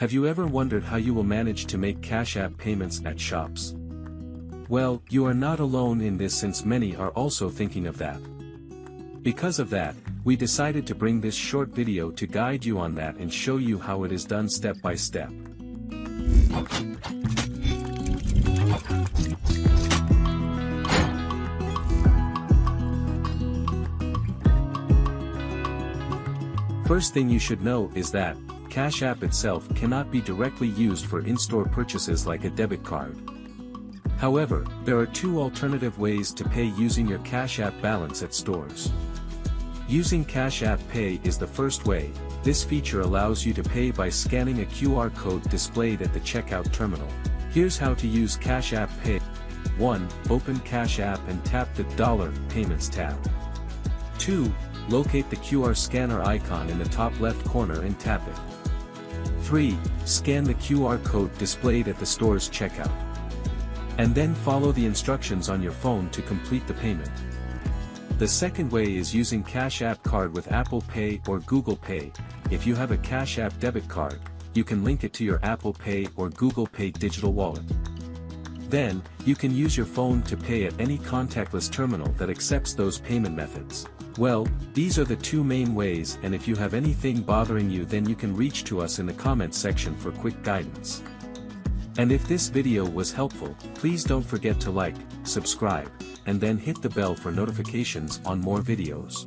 Have you ever wondered how you will manage to make Cash App payments at shops? Well, you are not alone in this, since many are also thinking of that. Because of that, we decided to bring this short video to guide you on that and show you how it is done step by step. First thing you should know is that Cash App itself cannot be directly used for in-store purchases like a debit card. However, there are two alternative ways to pay using your Cash App balance at stores. Using Cash App Pay is the first way. This feature allows you to pay by scanning a QR code displayed at the checkout terminal. Here's how to use Cash App Pay. 1. Open Cash App and tap the $Payments tab. 2. Locate the QR scanner icon in the top left corner and tap it. 3. Scan the QR code displayed at the store's checkout. And then follow the instructions on your phone to complete the payment. The second way is using Cash App Card with Apple Pay or Google Pay. If you have a Cash App debit card, you can link it to your Apple Pay or Google Pay digital wallet. Then, you can use your phone to pay at any contactless terminal that accepts those payment methods. Well, these are the two main ways, and if you have anything bothering you, then you can reach to us in the comments section for quick guidance. And if this video was helpful, please don't forget to like, subscribe, and then hit the bell for notifications on more videos.